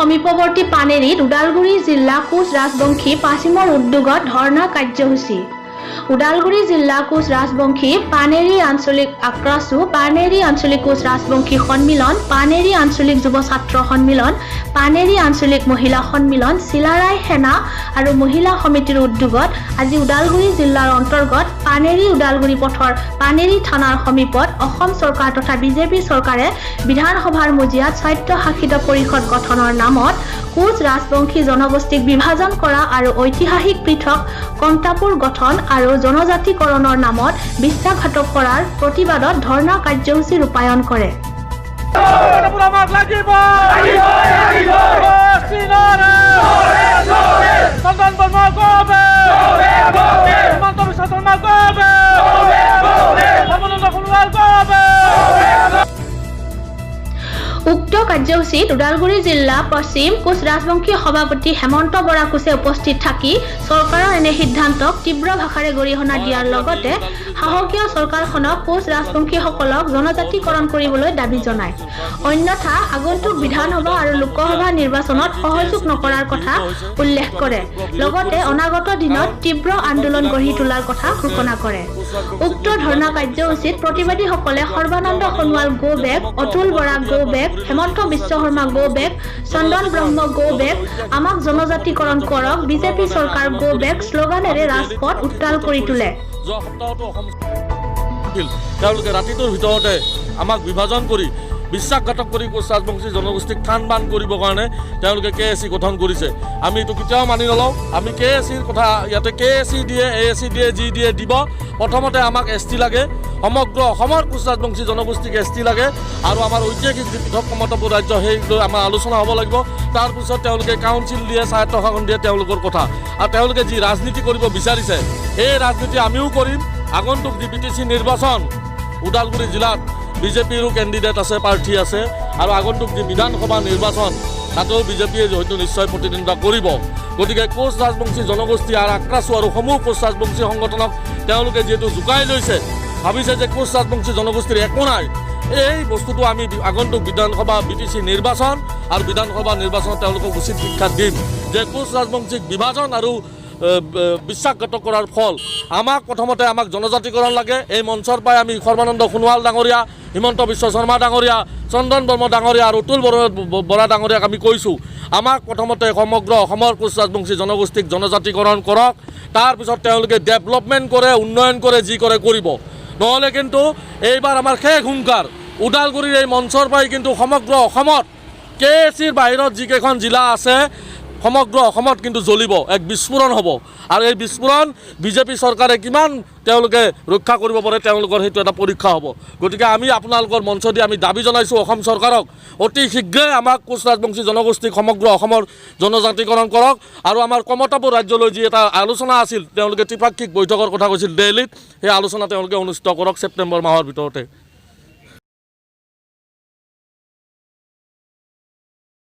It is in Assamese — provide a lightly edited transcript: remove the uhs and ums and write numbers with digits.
সমীপৱৰ্তী পানেৰীত ওদালগুৰি জিলা কোচ ৰাজবংশী পাছিমৰ উদ্যোগত ধৰ্ণা কাৰ্যসূচী। ওদালগুৰি জিলা কোচ ৰাজবংশী পানেৰী আঞ্চলিক আক্ৰাসু পানেৰী আঞ্চলিক কোচ ৰাজবংশী সন্মিলন পানেৰী আঞ্চলিক যুৱ ছাত্ৰ সন্মিলন পানেৰী আঞ্চলিক মহিলা সন্মিলন চিলাৰাই সেনা আৰু মহিলা সমিতিৰ উদ্যোগত আজি ওদালগুৰি জিলাৰ অন্তৰ্গত পানেৰী ওদালগুৰি পথৰ পানেৰী থানাৰ সমীপত অসম চৰকাৰ তথা বিজেপি চৰকাৰে বিধানসভাৰ মজিয়াত স্বায়ত্তশাসিত পৰিষদ গঠনৰ নামত কোচ ৰাজবংশী জনগোষ্ঠীক বিভাজন কৰা আৰু ঐতিহাসিক পৃথক কণ্টাপুৰ গঠন আৰু জনজাতিকৰণৰ নামত বিশ্বাসঘাতক কৰাৰ প্ৰতিবাদত ধৰ্ণা কাৰ্যসূচী ৰূপায়ণ কৰে। উক্ত কাৰ্যসূচীত ওদালগুৰি জিলা পশ্চিম কোচ ৰাজবংশী সভাপতি হেমন্ত বৰা কোচে উপস্থিত থাকি চৰকাৰৰ এনে সিদ্ধান্তক তীব্ৰ ভাষাৰে গৰিহণা দিয়াৰ লগতে সাহসীয় চৰকাৰখনক কোচ ৰাজবংশীসকলক জনজাতিকৰণ কৰিবলৈ দাবী জনায়। অন্যথা আগন্তুক বিধানসভা আৰু লোকসভা নিৰ্বাচনত সহযোগ নকৰাৰ কথা উল্লেখ কৰে। লগতে অনাগত দিনত তীব্ৰ আন্দোলন গঢ়ি তোলাৰ কথা ঘোষণা কৰে। উক্ত ধৰ্ণা কাৰ্যসূচীত প্ৰতিবাদীসকলে Sarbananda Sonowal go back, Atul Bora go back, Himanta Biswa Sarma go back, Chandan Brahma go back, আমাক জনজাতিকৰণ কৰক, বিজেপি চৰকাৰ গো বেক শ্লোগানেৰে ৰাজপথ উত্তাল কৰি তোলে। তেওঁলোকে ৰাতিটোৰ ভিতৰতে আমাক বিভাজন কৰি বিশ্বাসঘাতক কৰি কোচ ৰাজবংশী জনগোষ্ঠীক থান বান কৰিবৰ কাৰণে তেওঁলোকে KSC গঠন কৰিছে। আমি এইটো কেতিয়াও মানি নলওঁ। আমি KSCৰ কথা ইয়াতে KSC দিয়ে, ASC দিয়ে, যি দিয়ে দিব। প্ৰথমতে আমাক ST লাগে, সমগ্ৰ অসমৰ কোচ ৰাজবংশী জনগোষ্ঠীক ST লাগে আৰু আমাৰ ঐতিহাসিক যি পৃথক কমতাপুৰ ৰাজ্য সেই লৈ আমাৰ আলোচনা হ'ব লাগিব। তাৰপিছত তেওঁলোকে কাউন্সিল দিয়ে, স্বায়ত্তশাসন দিয়ে, তেওঁলোকৰ কথা। আৰু তেওঁলোকে যি ৰাজনীতি কৰিব বিচাৰিছে এই ৰাজনীতি আমিও কৰিম। আগন্তুক যি BTC নিৰ্বাচন ওদালগুৰি জিলাত বিজেপিৰো কেণ্ডিডেট আছে, প্ৰাৰ্থী আছে আৰু আগন্তুক যি বিধানসভা নিৰ্বাচন তাতেও বিজেপিয়ে হয়তো নিশ্চয় প্ৰতিদ্বন্দ্বিতা কৰিব। গতিকে কোচ ৰাজবংশী জনগোষ্ঠী আৰু আক্ৰাসু আৰু সমূহ কোচ ৰাজবংশী সংগঠনক তেওঁলোকে যিহেতু জোকাই লৈছে, ভাবিছে যে কোচ ৰাজবংশী জনগোষ্ঠীৰ একো নাই, এই বস্তুটো আমি আগন্তুক বিধানসভা BTC নিৰ্বাচন আৰু বিধানসভা নিৰ্বাচনত তেওঁলোকক উচিত শিক্ষা দিম যে কোচ ৰাজবংশীক বিভাজন আৰু বিশ্বাসঘাতক কৰাৰ ফল প্ৰথমতে আমাক জনজাতিকৰণ লাগে। এই মঞ্চৰ পৰাই আমি সৰ্বানন্দ সোণোৱাল ডাঙৰীয়া, হিমন্ত বিশ্ব শৰ্মা ডাঙৰীয়া, চন্দন ব্ৰহ্ম ডাঙৰীয়া আৰু অতুল বৰা ডাঙৰীয়াক আমি কৈছোঁ আমাক প্ৰথমতে সমগ্ৰ অসমৰ কোচ ৰাজবংশী জনগোষ্ঠীক জনজাতিকৰণ কৰক, তাৰপিছত তেওঁলোকে ডেভেলপমেণ্ট কৰে, উন্নয়ন কৰে, যি কৰে কৰিব। নহ'লে কিন্তু এইবাৰ আমাৰ শেষ হুংকাৰ ওদালগুৰিৰ এই মঞ্চৰ পৰাই কিন্তু সমগ্ৰ অসমত KSCৰ বাহিৰত যিকেইখন জিলা আছে সমগ্ৰ অসমত কিন্তু জ্বলিব, এক বিস্ফোৰণ হ'ব। আৰু এই বিস্ফোৰণ বিজেপি চৰকাৰে কিমান তেওঁলোকে ৰক্ষা কৰিব পাৰে তেওঁলোকৰ সেইটো এটা পৰীক্ষা হ'ব। গতিকে আমি আপোনালোকৰ মঞ্চ দি আমি দাবী জনাইছোঁ অসম চৰকাৰক অতি শীঘ্ৰে আমাক কোচ ৰাজবংশী জনগোষ্ঠীক সমগ্ৰ অসমৰ জনজাতিকৰণ কৰক আৰু আমাৰ কমতাপুৰ ৰাজ্যলৈ যি এটা আলোচনা আছিল তেওঁলোকে ত্ৰিপাক্ষিক বৈঠকৰ কথা কৈছিল দিল্লীত, সেই আলোচনা তেওঁলোকে অনুষ্ঠিত কৰক ছেপ্টেম্বৰ মাহৰ ভিতৰতে।